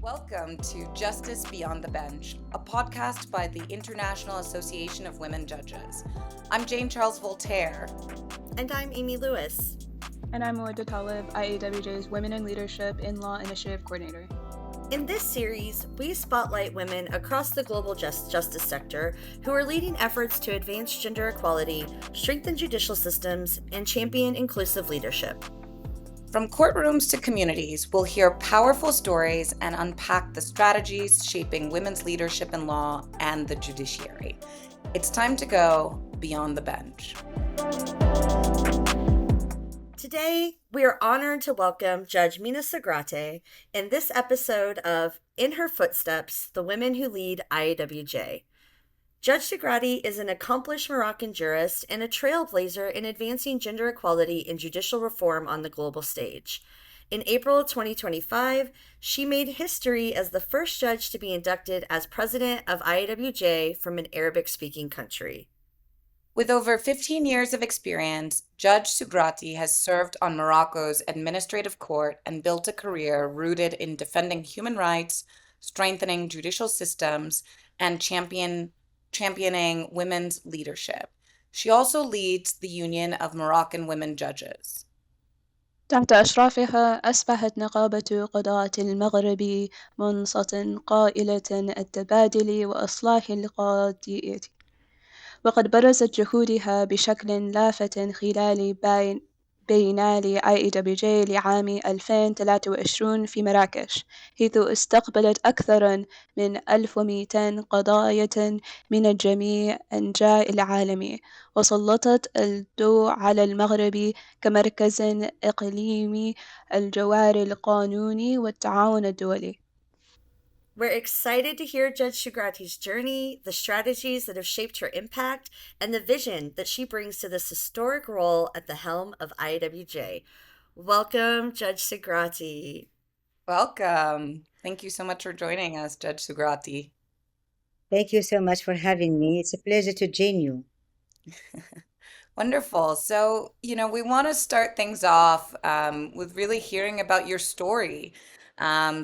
Welcome to Justice Beyond the Bench, a podcast by the International Association of Women Judges. I'm Jane Charles Voltaire. And I'm Amy Lewis. And I'm Mawadda Talib, IAWJ's Women in Leadership in Law Initiative Coordinator. In this series, we spotlight women across the global justice sector who are leading efforts to advance gender equality, strengthen judicial systems, and champion inclusive leadership. From courtrooms to communities, we'll hear powerful stories and unpack the strategies shaping women's leadership in law and the judiciary. It's time to go beyond the bench. Today, we are honored to welcome Judge Mina Sougrati in this episode of In Her Footsteps, The Women Who Lead IAWJ. Judge Sougrati is an accomplished Moroccan jurist and a trailblazer in advancing gender equality and judicial reform on the global stage. In April 2025, she made history as the first judge to be inducted as president of IAWJ from an Arabic-speaking country. With over 15 years of experience, Judge Sougrati has served on Morocco's administrative court and built a career rooted in defending human rights, strengthening judicial systems, and championing women's leadership. She also leads the Union of Moroccan Women Judges. تحت أشرافها أصبحت نقابة قضاة المغرب منصة قائلة التبادل وإصلاح القضية، وقد برزت جهودها بشكل لافت خلال بينال IAWJ لعام 2023 في مراكش، حيث استقبلت أكثر من 1200 قضايا من جميع أنحاء العالم، وسلطت الضوء على المغرب كمركز إقليمي الجوار القانوني والتعاون الدولي. We're excited to hear Judge Sougrati's journey, the strategies that have shaped her impact, and the vision that she brings to this historic role at the helm of IAWJ. Welcome, Judge Sougrati. Welcome. Thank you so much for joining us, Judge Sougrati. Thank you so much for having me. It's a pleasure to join you. Wonderful. So, we want to start things off with really hearing about your story.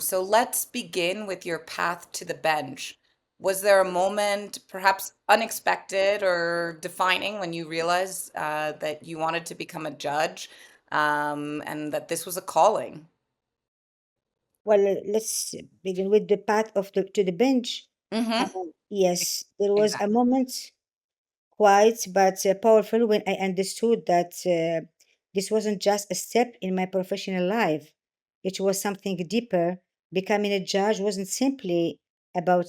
So let's begin with your path to the bench. Was there a moment, perhaps unexpected or defining, when you realized that you wanted to become a judge and that this was a calling? Well, let's begin with the path of to the bench. Mm-hmm. Yes, there was a Exactly. moment, quiet but powerful, when I understood that this wasn't just a step in my professional life. It was something deeper. Becoming a judge wasn't simply about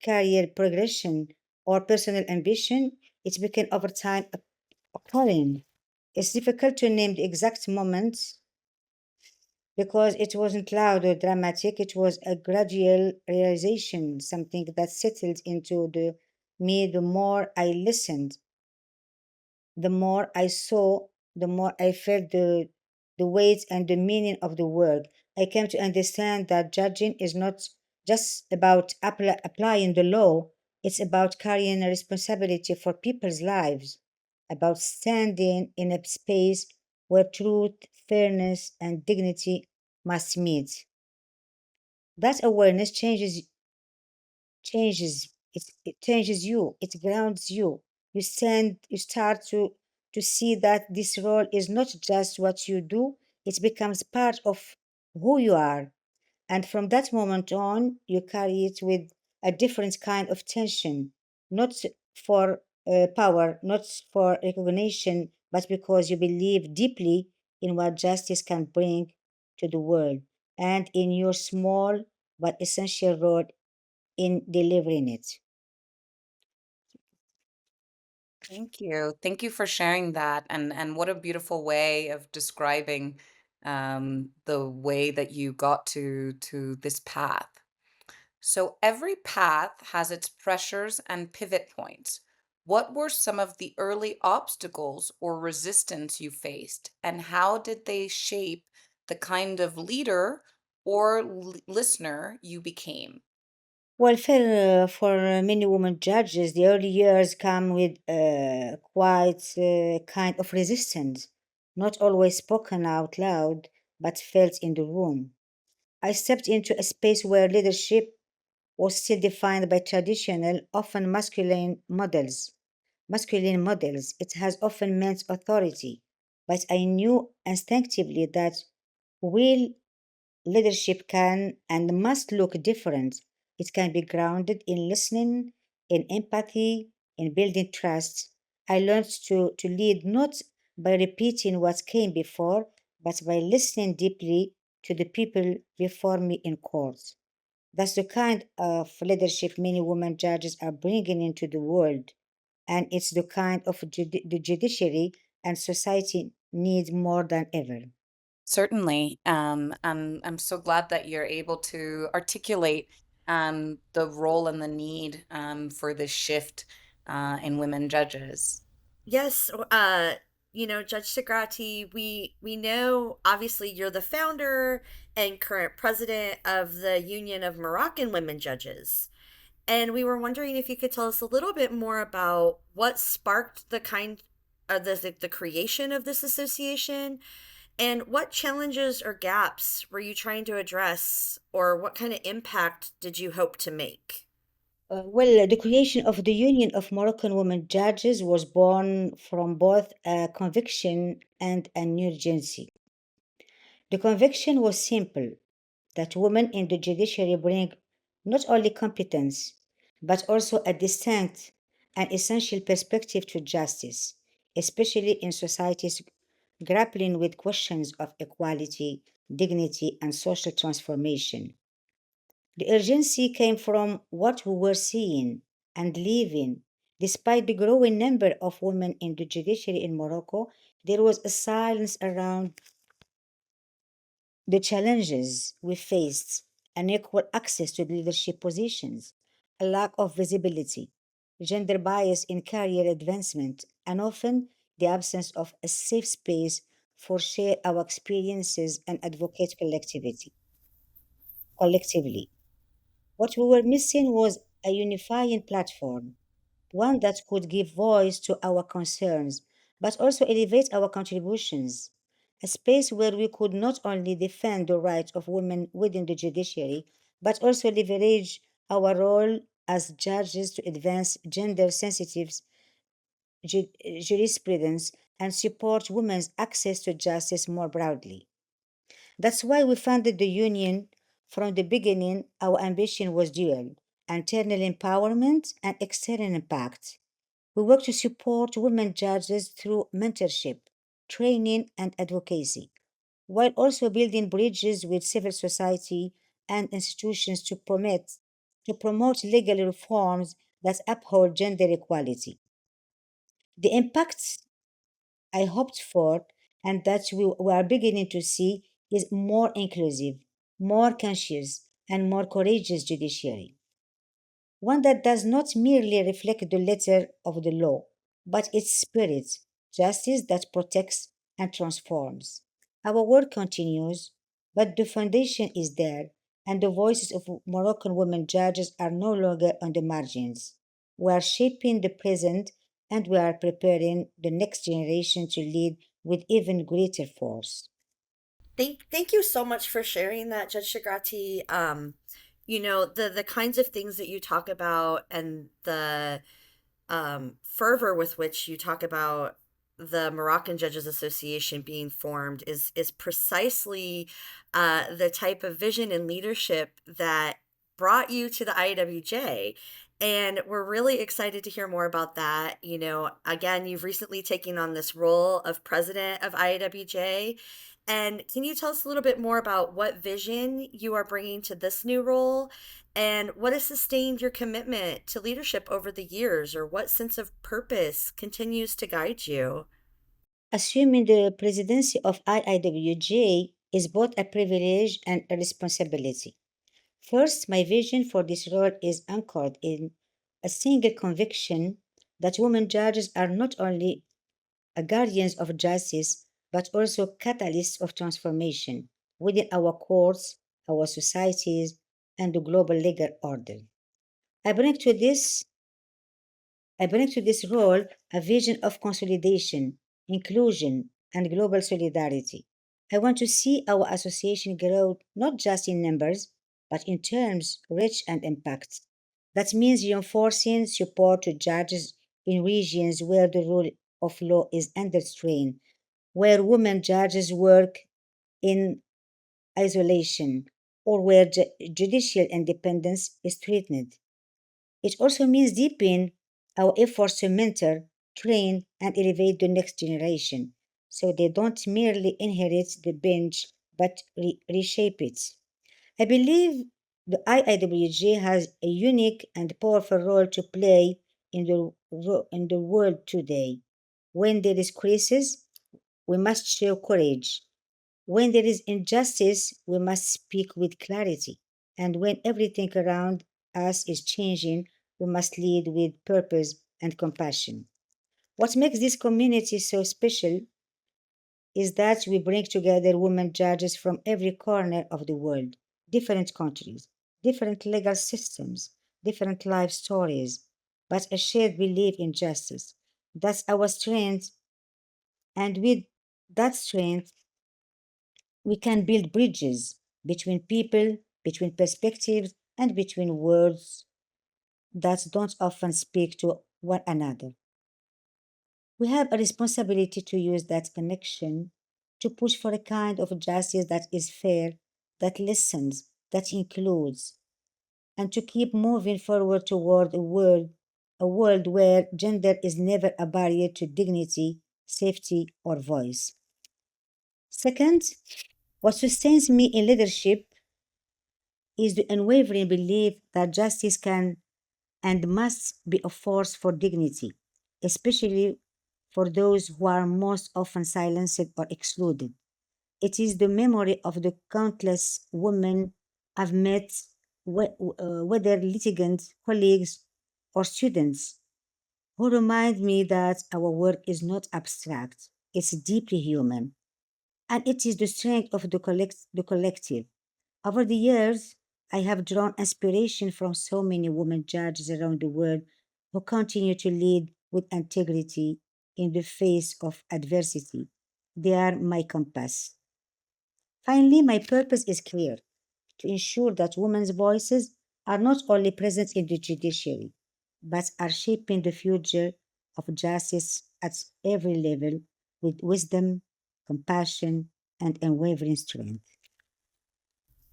career progression or personal ambition. It became over time a calling. It's difficult to name the exact moment because it wasn't loud or dramatic. It was a gradual realization, something that settled into me the more I listened, the more I saw, the more I felt the weight and the meaning of the work. I came to understand that judging is not just about applying the law, it's about carrying a responsibility for people's lives, about standing in a space where truth, fairness, and dignity must meet. That awareness it changes you, it grounds you. You start to see that this role is not just what you do, it becomes part of who you are. And from that moment on, you carry it with a different kind of tension, not for power, not for recognition, but because you believe deeply in what justice can bring to the world and in your small but essential role in delivering it. Thank you. Thank you for sharing that. And what a beautiful way of describing the way that you got to this path. So every path has its pressures and pivot points. What were some of the early obstacles or resistance you faced, and how did they shape the kind of leader or listener you became? Well, for many women judges, the early years come with quite kind of resistance, not always spoken out loud, but felt in the room. I stepped into a space where leadership was still defined by traditional, often masculine models. It has often meant authority, but I knew instinctively that real leadership can and must look different. It can be grounded in listening, in empathy, in building trust. I learned to lead not by repeating what came before, but by listening deeply to the people before me in court. That's the kind of leadership many women judges are bringing into the world, and it's the kind of the judiciary and society need more than ever. Certainly. And I'm so glad that you're able to articulate the role and the need for this shift in women judges. Yes, Judge Sagrati, we know obviously you're the founder and current president of the Union of Moroccan Women Judges. And we were wondering if you could tell us a little bit more about what sparked the kind of the creation of this association, and what challenges or gaps were you trying to address, or what kind of impact did you hope to make? Well, the creation of the Union of Moroccan Women Judges was born from both a conviction and an urgency. The conviction was simple that women in the judiciary bring not only competence, but also a distinct and essential perspective to justice, especially in societies grappling with questions of equality, dignity, and social transformation. The urgency came from what we were seeing and living. Despite the growing number of women in the judiciary in Morocco, there was a silence around the challenges we faced: unequal access to leadership positions, a lack of visibility, gender bias in career advancement, and often the absence of a safe space for share our experiences and advocate collectively. What we were missing was a unifying platform, one that could give voice to our concerns, but also elevate our contributions. A space where we could not only defend the rights of women within the judiciary, but also leverage our role as judges to advance gender sensitive jurisprudence and support women's access to justice more broadly. That's why we founded the union. From the beginning. Our ambition was dual: internal empowerment and external impact. We work to support women judges through mentorship, training, and advocacy, while also building bridges with civil society and institutions to promote legal reforms that uphold gender equality. The impacts I hoped for, and that we are beginning to see, is more inclusive, more conscious, and more courageous judiciary, one that does not merely reflect the letter of the law, but its spirit: justice that protects and transforms. Our work continues, but the foundation is there, and the voices of Moroccan women judges are no longer on the margins. We are shaping the present, and we are preparing the next generation to lead with even greater force. Thank you so much for sharing that, Judge Shagrati. The kinds of things that you talk about, and the fervor with which you talk about the Moroccan Judges Association being formed is precisely the type of vision and leadership that brought you to the IAWJ. And we're really excited to hear more about that. Again, you've recently taken on this role of president of IAWJ. And can you tell us a little bit more about what vision you are bringing to this new role, and what has sustained your commitment to leadership over the years, or what sense of purpose continues to guide you? Assuming the presidency of IIWJ is both a privilege and a responsibility. First, my vision for this role is anchored in a single conviction that women judges are not only guardians of justice, but also catalysts of transformation within our courts, our societies, and the global legal order. I bring to this I bring to this role a vision of consolidation, inclusion, and global solidarity. I want to see our association grow not just in numbers, but in terms, reach, and impact. That means reinforcing support to judges in regions where the rule of law is under strain, where women judges work in isolation, or where judicial independence is threatened. It also means deepen our efforts to mentor, train, and elevate the next generation so they don't merely inherit the bench but reshape it. I believe the IIWJ has a unique and powerful role to play in the world today. When there is crisis, we must show courage. When there is injustice, we must speak with clarity. And when everything around us is changing, we must lead with purpose and compassion. What makes this community so special is that we bring together women judges from every corner of the world, different countries, different legal systems, different life stories, but a shared belief in justice. That's our strength, and with that strength, we can build bridges between people, between perspectives, and between worlds that don't often speak to one another. We have a responsibility to use that connection to push for a kind of justice that is fair, that listens, that includes, and to keep moving forward toward a world where gender is never a barrier to dignity, safety, or voice. Second, what sustains me in leadership is the unwavering belief that justice can and must be a force for dignity, especially for those who are most often silenced or excluded. It is the memory of the countless women I've met, whether litigants, colleagues, or students, who remind me that our work is not abstract, it's deeply human, and it is the strength of the collective. Over the years, I have drawn inspiration from so many women judges around the world who continue to lead with integrity in the face of adversity. They are my compass. Finally, my purpose is clear: to ensure that women's voices are not only present in the judiciary, but are shaping the future of justice at every level with wisdom, compassion, and unwavering strength.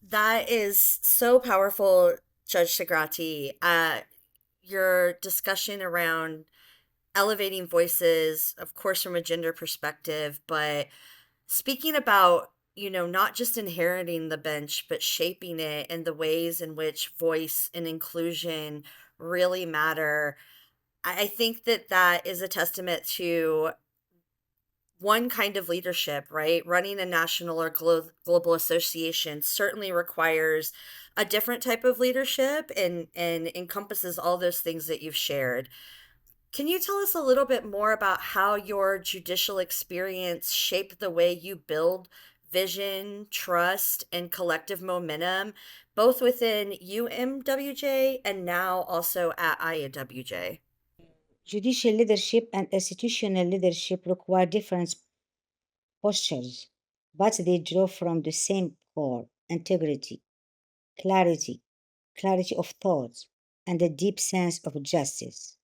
That is so powerful, Judge Sagrati. Your discussion around elevating voices, of course, from a gender perspective, but speaking about, not just inheriting the bench, but shaping it in the ways in which voice and inclusion really matter. I think that that is a testament to one kind of leadership, right? Running a national or global association certainly requires a different type of leadership and encompasses all those things that you've shared. Can you tell us a little bit more about how your judicial experience shaped the way you build vision, trust, and collective momentum, both within UMWJ and now also at IAWJ? Judicial leadership and institutional leadership require different postures, but they draw from the same core: integrity, clarity, clarity of thought, and a deep sense of justice.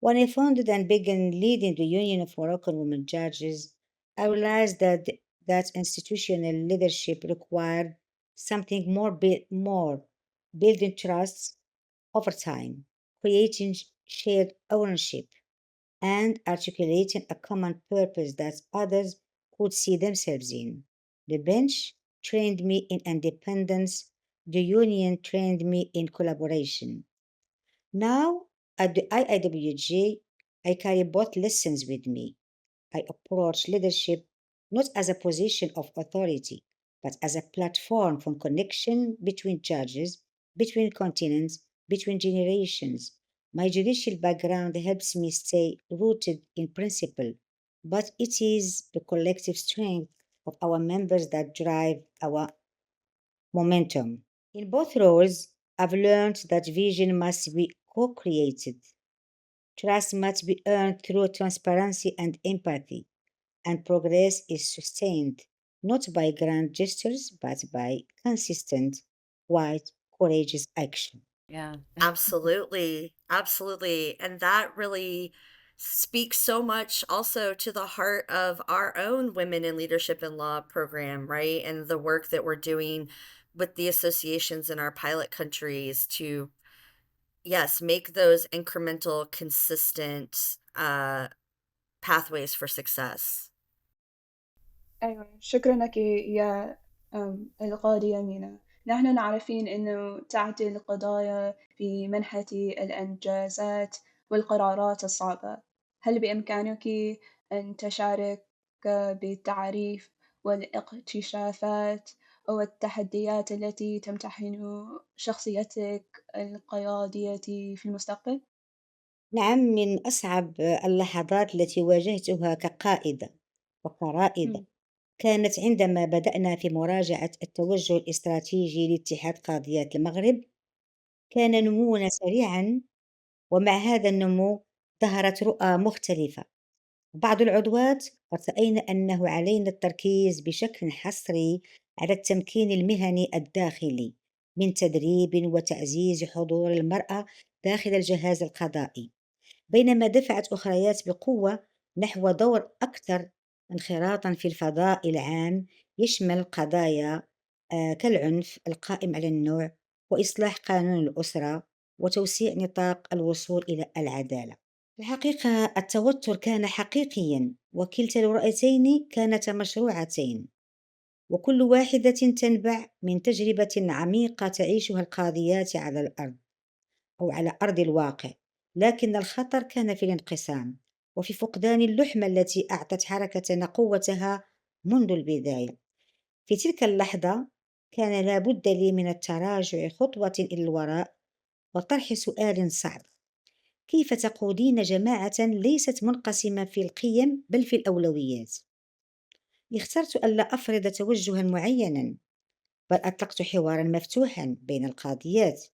When I founded and began leading the Union of Moroccan Women Judges, I realized that institutional leadership required something more: building trust over time, creating shared ownership, and articulating a common purpose that others could see themselves in. The bench trained me in independence, the union trained me in collaboration. Now, at the IIWJ, I carry both lessons with me. I approach leadership not as a position of authority, but as a platform for connection between judges, between continents, between generations. My judicial background helps me stay rooted in principle, but it is the collective strength of our members that drive our momentum. In both roles, I've learned that vision must be co created. Trust must be earned through transparency and empathy, and progress is sustained not by grand gestures, but by consistent, quiet, courageous action. Yeah. Absolutely. Absolutely. And that really speaks so much also to the heart of our own Women in Leadership in Law program, right? And the work that we're doing with the associations in our pilot countries to, yes, make those incremental, consistent pathways for success. أيوة، شكرا لك يا القاضية مينا. نحن نعرفين أنه تعدي القضايا في منحة الإنجازات والقرارات الصعبة. هل بإمكانك أن تشارك بالتعريف والاكتشافات أو التحديات التي تمتحن شخصيتك القيادية في المستقبل؟ نعم، من أصعب اللحظات التي واجهتها كقائدة وكرائدة مم. كانت عندما بدأنا في مراجعة التوجه الاستراتيجي لاتحاد قاضيات المغرب. كان مم. نمونا سريعا، ومع هذا النمو ظهرت رؤى مختلفة. بعض العضوات رأينا أنه علينا التركيز بشكل حصري على التمكين المهني الداخلي من تدريب وتعزيز حضور المرأة داخل الجهاز القضائي، بينما دفعت أخريات بقوة نحو دور أكثر انخراطا في الفضاء العام، يشمل قضايا كالعنف القائم على النوع وإصلاح قانون الأسرة وتوسيع نطاق الوصول إلى العدالة. الحقيقة التوتر كان حقيقيا، وكلتا الرؤيتين كانتا مشروعتين، وكل واحدة تنبع من تجربة عميقة تعيشها القاضيات على الأرض أو على أرض الواقع. لكن الخطر كان في الانقسام وفي فقدان اللحمة التي أعطت حركتنا قوتها منذ البداية. في تلك اللحظة كان لابد لي من التراجع خطوة إلى الوراء وطرح سؤال صعب: كيف تقودين جماعة ليست منقسمة في القيم بل في الأولويات؟ اخترت ألا أفرض توجها معينا، بل أطلقت حوارا مفتوحا بين القاضيات.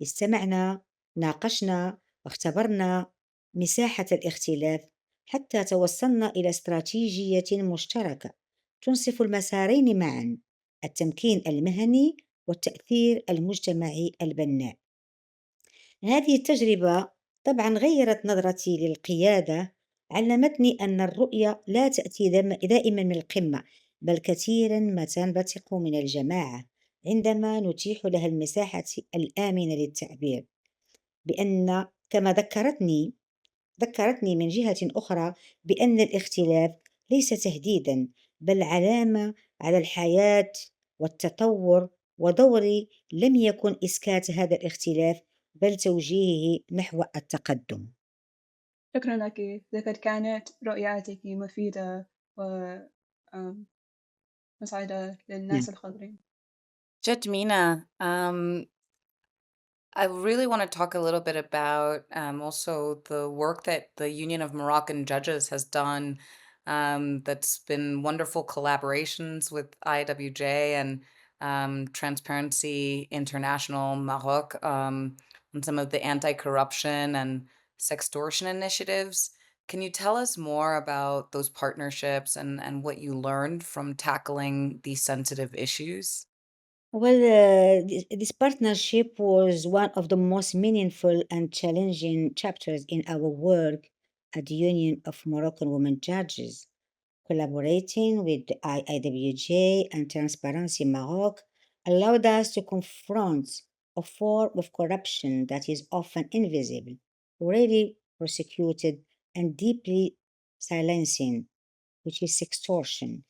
استمعنا، ناقشنا، واختبرنا مساحة الاختلاف حتى توصلنا إلى استراتيجية مشتركة تنصف المسارين معا: التمكين المهني والتأثير المجتمعي البناء. هذه التجربة طبعا غيرت نظرتي للقيادة، علمتني أن الرؤية لا تأتي دائما من القمة، بل كثيرا ما تنبثق من الجماعة عندما نتيح لها المساحة الآمنة للتعبير. بأن كما ذكرتني من جهة أخرى بأن الاختلاف ليس تهديدا، بل علامة على الحياة والتطور، ودوري لم يكن إسكات هذا الاختلاف بل توجيهه نحو التقدم. شكرا لك، لقد كانت رؤياتك مفيدة ومساعدة نعم. للناس الخضرين. Judge Mina, I really want to talk a little bit about also the work that the Union of Moroccan Judges has done. That's been wonderful collaborations with IAWJ and Transparency International Maroc on some of the anti-corruption and sextortion initiatives. Can you tell us more about those partnerships and what you learned from tackling these sensitive issues? Well, this partnership was one of the most meaningful and challenging chapters in our work at the Union of Moroccan Women Judges. Collaborating with the IAWJ and Transparency Maroc allowed us to confront a form of corruption that is often invisible, rarely prosecuted, and deeply silencing, which is sextortion.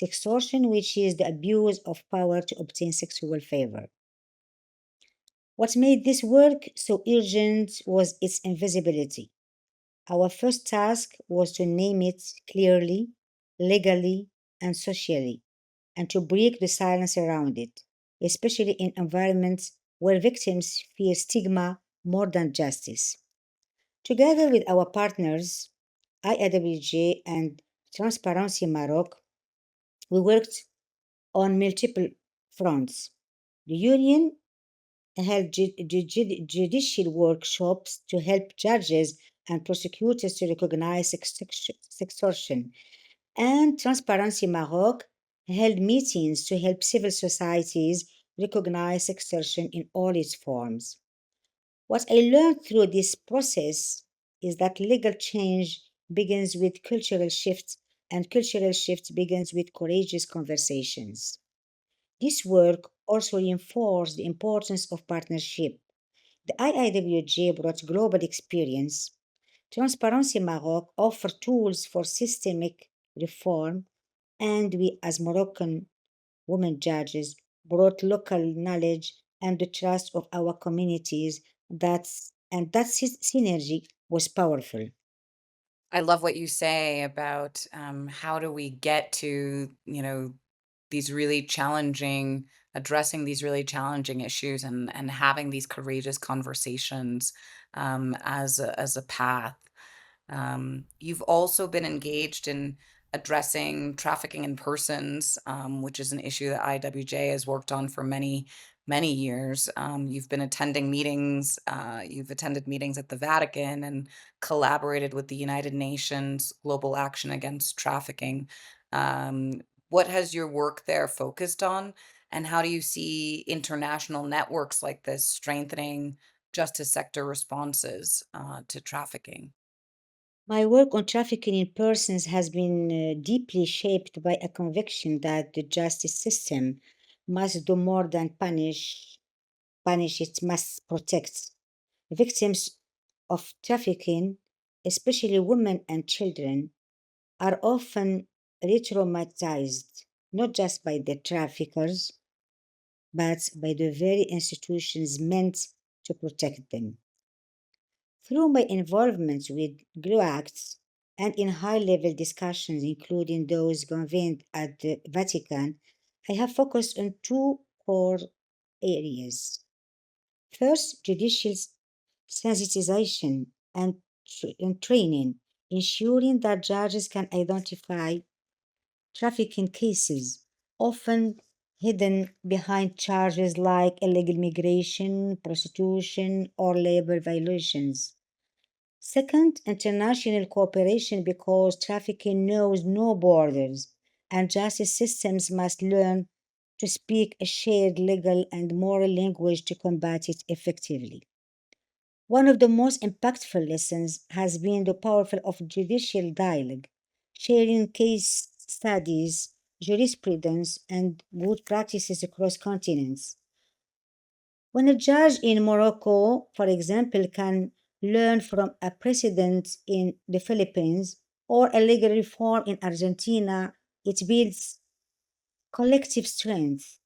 Sextortion, which is the abuse of power to obtain sexual favor. What made this work so urgent was its invisibility. Our first task was to name it clearly, legally, and socially, and to break the silence around it, especially in environments where victims fear stigma more than justice. Together with our partners, IAWJ and Transparency Maroc, we worked on multiple fronts. The union held judicial workshops to help judges and prosecutors to recognize extortion, and Transparency Maroc held meetings to help civil societies recognize extortion in all its forms. What I learned through this process is that legal change begins with cultural shifts, and cultural shift begins with courageous conversations. This work also reinforced the importance of partnership. The IIWJ brought global experience. Transparency Maroc offered tools for systemic reform, and we, as Moroccan women judges, brought local knowledge and the trust of our communities. That synergy was powerful. I love what you say about how do we get to, these really challenging, addressing these really challenging issues and having these courageous conversations as a path. You've also been engaged in addressing trafficking in persons, which is an issue that IWJ has worked on for many, many years. You've been attending meetings, you've attended meetings at the Vatican and collaborated with the United Nations Global Action Against Trafficking. Um, what has your work there focused on? And how do you see international networks like this strengthening justice sector responses to trafficking? My work on trafficking in persons has been deeply shaped by a conviction that the justice system must do more than punish, it must protect. Victims of trafficking, especially women and children, are often re traumatized not just by the traffickers, but by the very institutions meant to protect them. Through my involvement with GLUE Acts and in high level discussions, including those convened at the Vatican, I have focused on two core areas. First, judicial sensitization and training, ensuring that judges can identify trafficking cases, often hidden behind charges like illegal migration, prostitution, or labor violations. Second, international cooperation because trafficking knows no borders, and justice systems must learn to speak a shared legal and moral language to combat it effectively. One of the most impactful lessons has been the powerful of judicial dialogue, sharing case studies, jurisprudence, and good practices across continents. When a judge in Morocco, for example, can learn from a precedent in the Philippines or a legal reform in Argentina, it builds collective strength.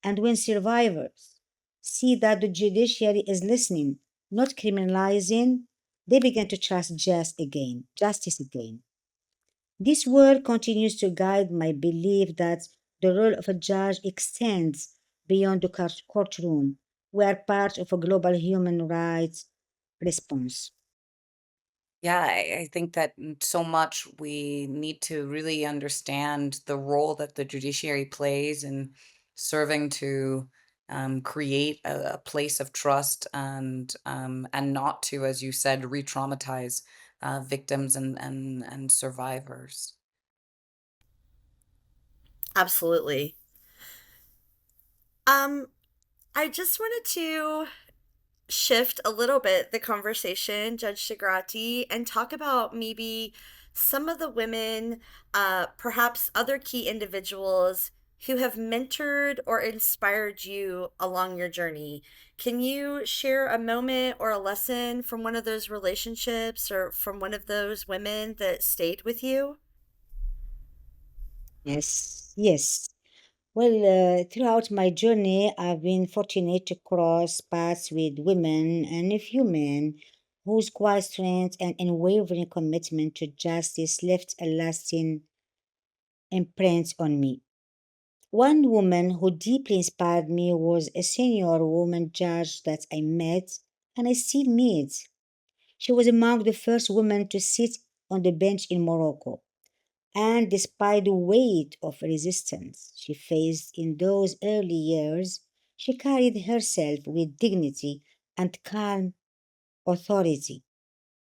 And when survivors see that the judiciary is listening, not criminalizing, they begin to trust justice again. This work continues to guide my belief that the role of a judge extends beyond the courtroom. We are part of a global human rights response. Yeah, I think that so much we need to really understand the role that the judiciary plays in serving to create a place of trust and not to, as you said, re-traumatize victims and survivors. Absolutely. Um, I just wanted to shift a little bit the conversation, Judge Shagrati, and talk about maybe some of the women, perhaps other key individuals who have mentored or inspired you along your journey. Can you share a moment or a lesson from one of those relationships or from one of those women that stayed with you? Yes, yes. Well, throughout my journey, I've been fortunate to cross paths with women and a few men whose quiet strength and unwavering commitment to justice left a lasting imprint on me. One woman who deeply inspired me was a senior woman judge that I met and I still meet. She was among the first women to sit on the bench in Morocco. And despite the weight of resistance she faced in those early years, she carried herself with dignity and calm authority.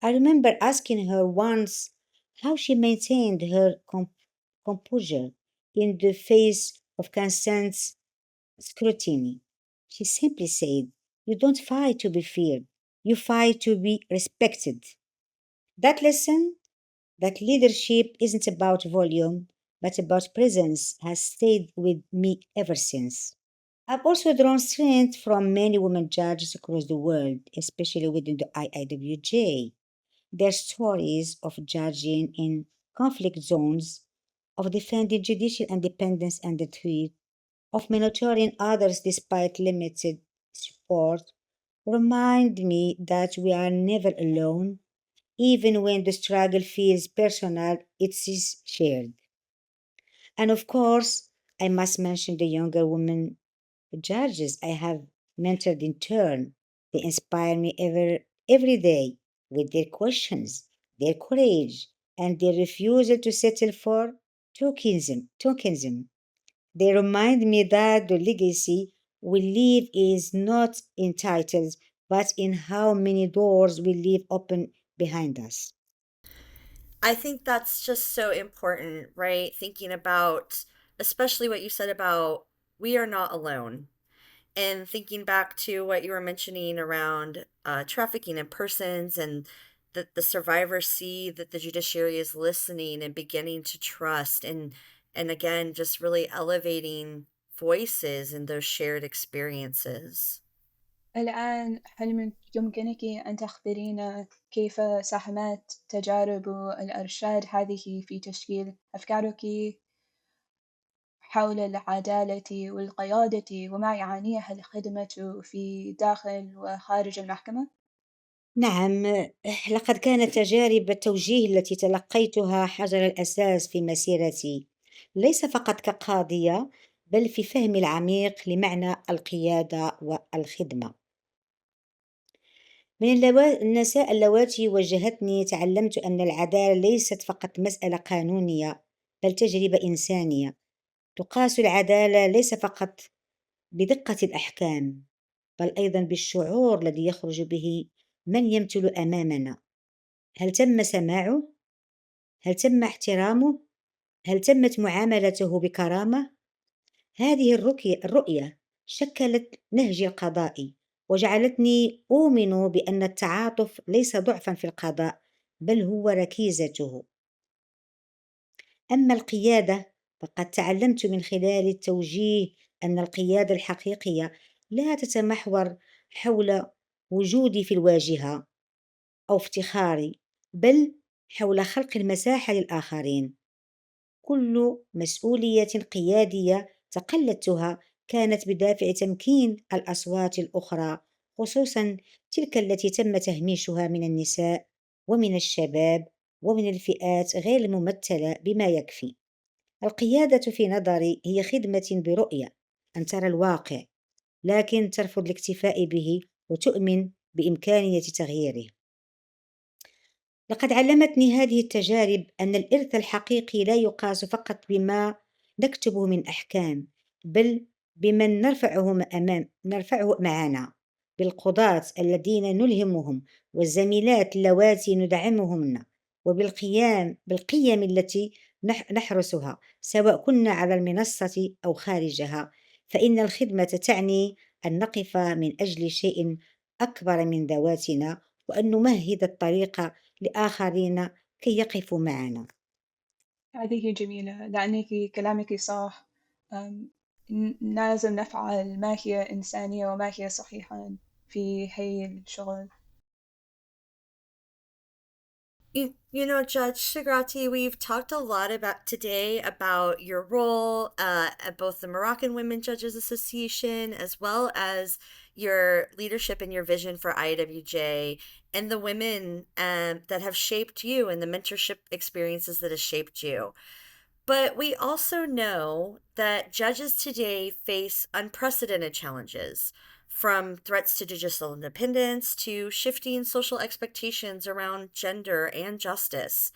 I remember asking her once how she maintained her composure in the face of constant scrutiny. She simply said, "You don't fight to be feared, you fight to be respected." That lesson, that leadership isn't about volume, but about presence, has stayed with me ever since. I've also drawn strength from many women judges across the world, especially within the IAWJ. Their stories of judging in conflict zones, of defending judicial independence under threat, of monitoring others despite limited support, remind me that we are never alone. Even when the struggle feels personal, it is shared. And of course, I must mention the younger women judges I have mentored in turn. They inspire me every day with their questions, their courage, and their refusal to settle for tokenism. They remind me that the legacy we leave is not in titles, but in how many doors we leave open behind us. I think that's just so important, right? Thinking about, especially what you said about we are not alone. And thinking back to what you were mentioning around trafficking in persons and that the survivors see that the judiciary is listening and beginning to trust and again just really elevating voices in those shared experiences. الآن هل يمكنك أن تخبرينا كيف ساهمت تجارب الإرشاد هذه في تشكيل أفكارك حول العدالة والقيادة وما يعنيها الخدمة في داخل وخارج المحكمة؟ نعم، لقد كانت تجارب التوجيه التي تلقيتها حجر الأساس في مسيرتي، ليس فقط كقاضية، بل في فهمي العميق لمعنى القيادة والخدمة. من النساء اللواتي وجهتني تعلمت أن العدالة ليست فقط مسألة قانونية، بل تجربة إنسانية. تقاس العدالة ليس فقط بدقة الأحكام، بل أيضا بالشعور الذي يخرج به من يمثل أمامنا. هل تم سماعه؟ هل تم احترامه؟ هل تمت معاملته بكرامة؟ هذه الرؤية شكلت نهجي القضائي، وجعلتني أؤمن بأن التعاطف ليس ضعفا في القضاء، بل هو ركيزته. أما القيادة، فقد تعلمت من خلال التوجيه أن القيادة الحقيقية لا تتمحور حول وجودي في الواجهة أو افتخاري، بل حول خلق المساحة للآخرين. كل مسؤولية قيادية تقلدتها كانت بدافع تمكين الأصوات الأخرى، خصوصا تلك التي تم تهميشها من النساء ومن الشباب ومن الفئات غير الممثلة بما يكفي. القيادة في نظري هي خدمة برؤية، أن ترى الواقع لكن ترفض الاكتفاء به وتؤمن بإمكانية تغييره. لقد علمتني هذه التجارب أن الإرث الحقيقي لا يقاس فقط بما نكتبه من أحكام، بل بمن نرفعه معنا، بالقضاة الذين نلهمهم، والزميلات اللواتي ندعمهن، بالقيم التي نحرسها سواء كنا على المنصة أو خارجها. فإن الخدمة تعني أن نقف من أجل شيء أكبر من ذواتنا، وأن نمهد الطريق لآخرين كي يقفوا معنا. هذه جميلة لأنك كلامك صح. لازم نفعل ما هي إنسانية وما هي صحيحة في هي الشغل. Judge Shigrati, we've talked a lot about today about your role at both the Moroccan Women Judges Association as well as your leadership and your vision for IAWJ and the women that have shaped you and the mentorship experiences that have shaped you. But we also know that judges today face unprecedented challenges, from threats to judicial independence to shifting social expectations around gender and justice.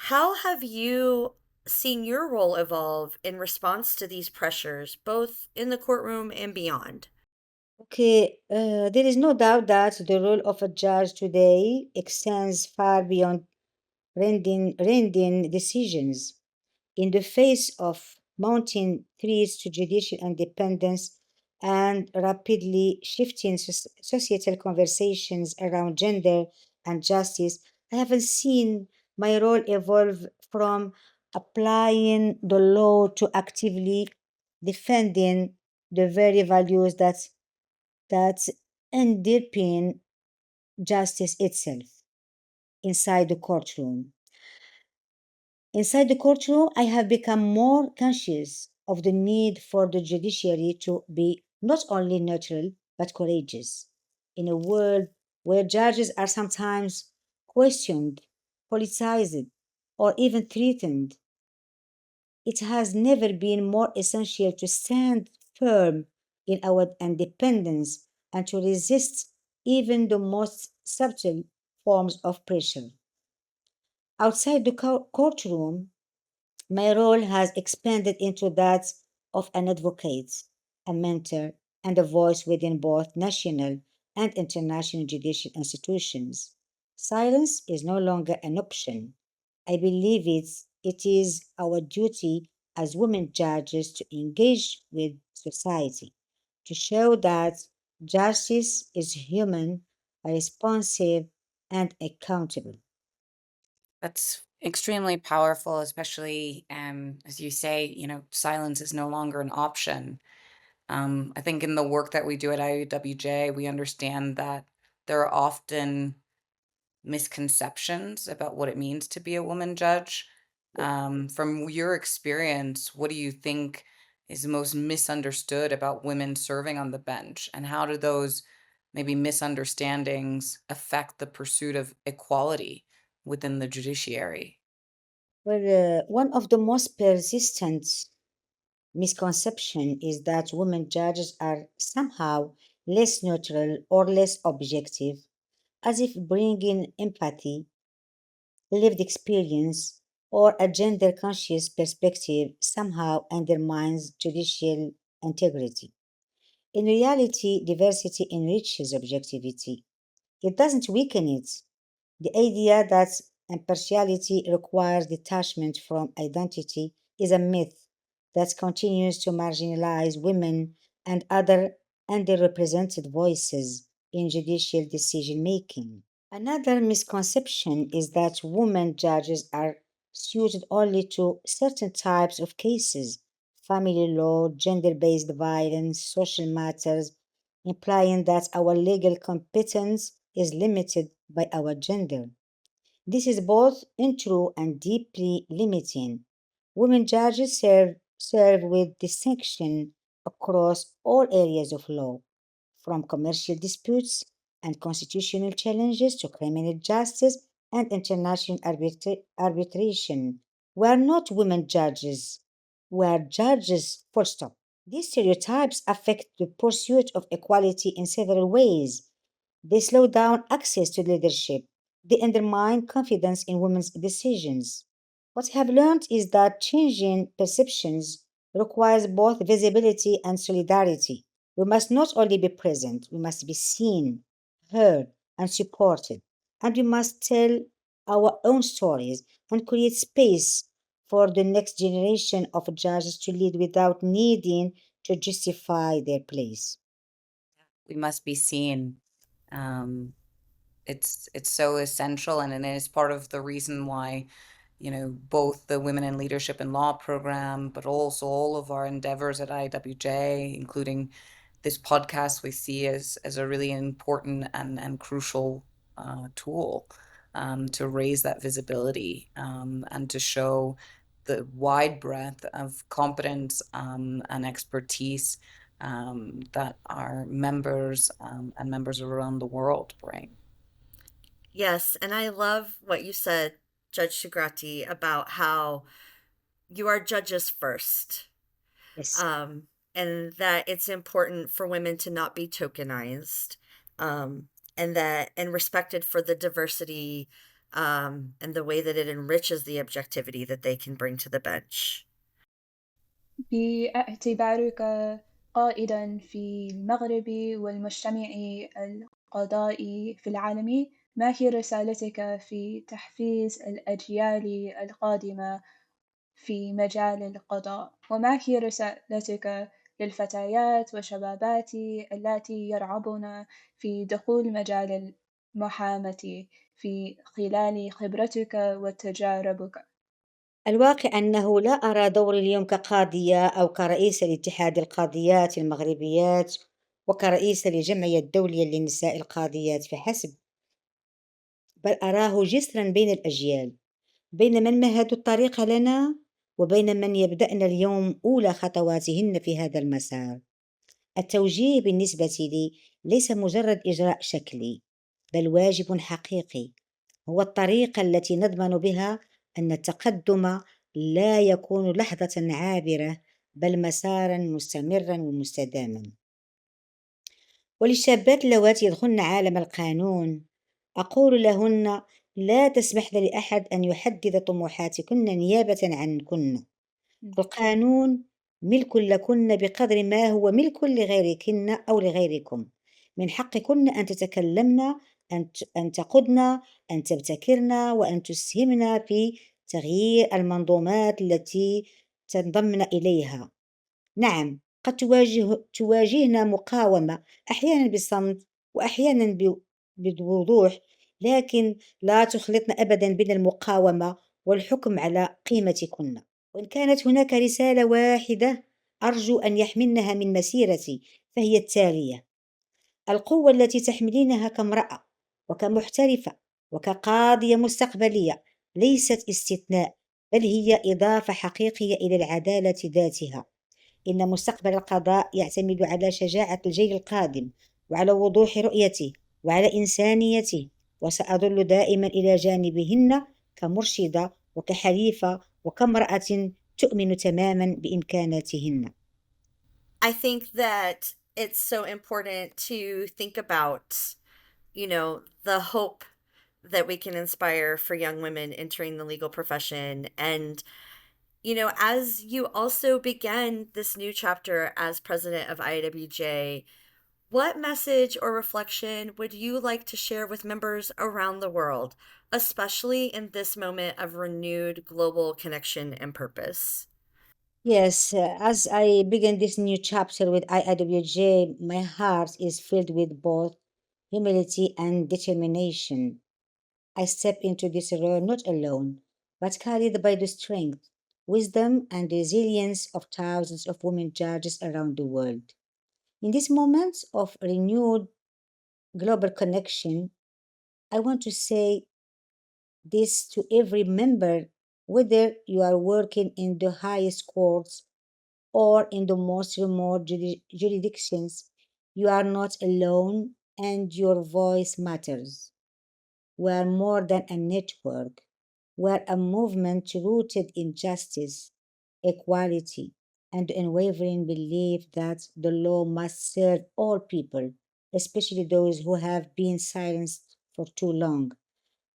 How have you seen your role evolve in response to these pressures, both in the courtroom and beyond? Okay, there is no doubt that the role of a judge today extends far beyond rendering decisions. In the face of mounting threats to judicial independence, and rapidly shifting societal conversations around gender and justice. I haven't seen my role evolve from applying the law to actively defending the very values that underpin justice itself inside the courtroom. Inside the courtroom, I have become more conscious of the need for the judiciary to be not only neutral but courageous. In a world where judges are sometimes questioned, politicized, or even threatened, it has never been more essential to stand firm in our independence and to resist even the most subtle forms of pressure. Outside the courtroom, my role has expanded into that of an advocate, a mentor, and a voice within both national and international judicial institutions. Silence is no longer an option. I believe it is our duty as women judges to engage with society, to show that justice is human, responsive, and accountable. That's extremely powerful, especially as you say, silence is no longer an option. I think in the work that we do at IAWJ, we understand that there are often misconceptions about what it means to be a woman judge. From your experience, what do you think is most misunderstood about women serving on the bench? And how do those maybe misunderstandings affect the pursuit of equality within the judiciary? One of the most persistent misconception is that women judges are somehow less neutral or less objective, as if bringing empathy, lived experience, or a gender conscious perspective somehow undermines judicial integrity. In reality, diversity enriches objectivity. It doesn't weaken it. The idea that impartiality requires detachment from identity is a myth that continues to marginalize women and other underrepresented voices in judicial decision making. Another misconception is that women judges are suited only to certain types of cases: family law, gender based violence, social matters, implying that our legal competence is limited by our gender. This is both untrue and deeply limiting. Women judges serve with distinction across all areas of law, from commercial disputes and constitutional challenges to criminal justice and international arbitration. We are not women judges, we are judges, full stop. These stereotypes affect the pursuit of equality in several ways. They slow down access to leadership. They undermine confidence in women's decisions. What I have learned is that changing perceptions requires both visibility and solidarity. We must not only be present, we must be seen, heard, and supported. And we must tell our own stories and create space for the next generation of judges to lead without needing to justify their place. We must be seen. Um, it's so essential, and it is part of the reason why both the Women in Leadership and Law program, but also all of our endeavors at IWJ, including this podcast, we see as a really important and crucial tool to raise that visibility and to show the wide breadth of competence and expertise that our members and members around the world bring. Yes, and I love what you said, Judge Sugrati, about how you are judges first, Yes. um, and that it's important for women to not be tokenized, um, and respected for the diversity, and the way that it enriches the objectivity that they can bring to the bench. باعتبارك قائدًا في المغرب والمجتمع القضائي في العالم، ما هي رسالتك في تحفيز الأجيال القادمة في مجال القضاء، وما هي رسالتك للفتيات وشابات اللاتي يرغبن في دخول مجال المحاماة في خلال خبرتك وتجاربك؟ الواقع أنه لا أرى دوري اليوم كقاضية أو كرئيسة لاتحاد القاضيات المغربيات وكرئيسة للجمعية الدولية للنساء القاضيات فحسب، بل أراه جسرا بين الأجيال، بين من مهدوا الطريق لنا وبين من يبدأن اليوم أولى خطواتهن في هذا المسار. التوجيه بالنسبة لي ليس مجرد إجراء شكلي، بل واجب حقيقي، هو الطريقة التي نضمن بها أن التقدم لا يكون لحظة عابرة، بل مسارا مستمرا ومستداما. وللشابات اللواتي يدخلن عالم القانون أقول لهن: لا تسمحن لأحد أن يحدد طموحاتكن نيابة عنكن. إمم. القانون ملك لكن بقدر ما هو ملك لغيركن أو لغيركم. من حقكن أن تتكلمن، أن تقودن، أن تبتكرن، وأن تسهمن في تغيير المنظومات التي تنضمن إليها. نعم، قد تواجهنا مقاومة، أحيانا بصمت وأحيانا بوضوح، لكن لا تخلطن أبدا بين المقاومة والحكم على قيمتكن. وإن كانت هناك رسالة واحدة أرجو أن يحملنها من مسيرتي فهي التالية: القوة التي تحملينها كامرأة وكمحترفة وكقاضية مستقبلية ليست استثناء، بل هي إضافة حقيقية إلى العدالة ذاتها. إن مستقبل القضاء يعتمد على شجاعة الجيل القادم، وعلى وضوح رؤيته، وعلى إنسانيته، وسأظل دائما إلى جانبهن كمرشدة وكحليفة وكامرأة تؤمن تماما بإمكاناتهن. I think that it's so important to think about, the hope that we can inspire for young women entering the legal profession. And, as you also begin this new chapter as president of IAWJ, what message or reflection would you like to share with members around the world, especially in this moment of renewed global connection and purpose? Yes, as I begin this new chapter with IIWJ, my heart is filled with both humility and determination. I step into this role not alone, but carried by the strength, wisdom, and resilience of thousands of women judges around the world. In this moment of renewed global connection, I want to say this to every member: whether you are working in the highest courts or in the most remote jurisdictions, you are not alone and your voice matters. We are more than a network. We are a movement rooted in justice, equality, and unwavering belief that the law must serve all people, especially those who have been silenced for too long.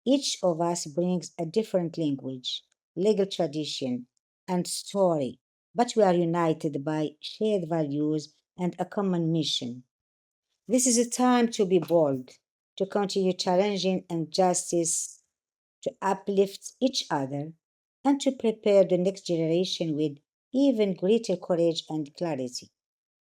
Each of us brings a different language, legal tradition, and story, but we are united by shared values and a common mission. This is a time to be bold, to continue challenging injustice, to uplift each other, and to prepare the next generation with even greater courage and clarity.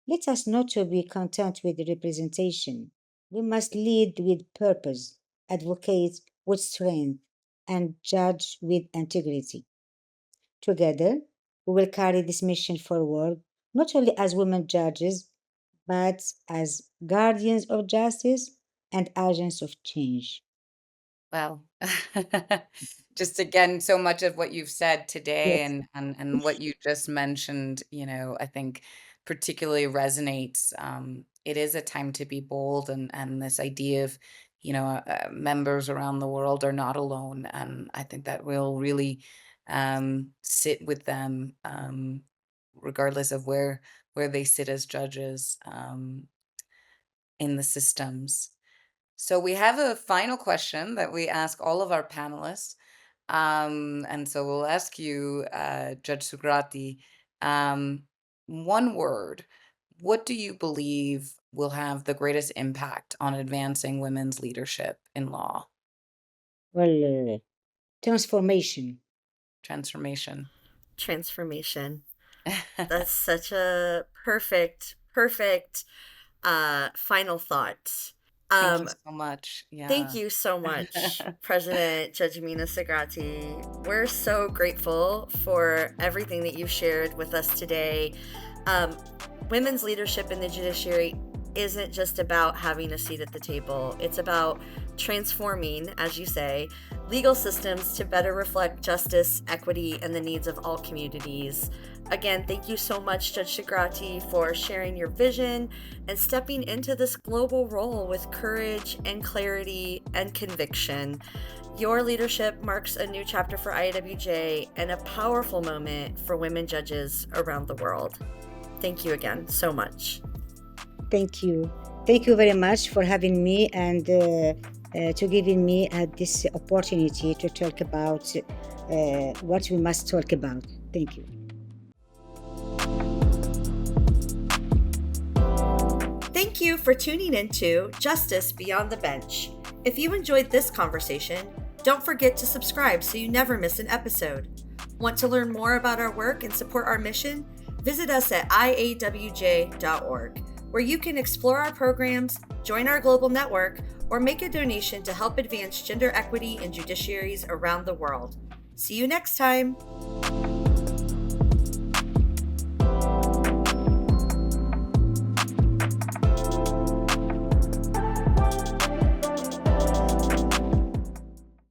Let us not to be content with representation. We must lead with purpose, advocate with strength, and judge with integrity. Together, we will carry this mission forward, not only as women judges, but as guardians of justice and agents of change. Well, just again, so much of what you've said today Yes, and what you just mentioned, I think particularly resonates. It is a time to be bold, and this idea of, members around the world are not alone, and I think that will really sit with them, regardless of where they sit as judges in the systems. So we have a final question that we ask all of our panelists. And so we'll ask you, Judge Sugrati, um, one word. What do you believe will have the greatest impact on advancing women's leadership in law well, transformation. transformation? transformation. That's such a perfect final thought. Thank you so much. Thank Yeah. you so much, President Judge Mina Sougrati. We're so grateful for everything that you've shared with us today. Women's leadership in the judiciary isn't just about having a seat at the table. It's about transforming, as you say, legal systems to better reflect justice, equity, and the needs of all communities. Again, thank you so much, Judge Sougrati, for sharing your vision and stepping into this global role with courage and clarity and conviction. Your leadership marks a new chapter for IAWJ and a powerful moment for women judges around the world. Thank you again so much. Thank you. Thank you very much for having me and to giving me this opportunity to talk about what we must talk about. Thank you. Thank you for tuning into Justice Beyond the Bench. If you enjoyed this conversation, don't forget to subscribe so you never miss an episode. Want to learn more about our work and support our mission? Visit us at IAWJ.org, where you can explore our programs, join our global network, or make a donation to help advance gender equity in judiciaries around the world. See you next time.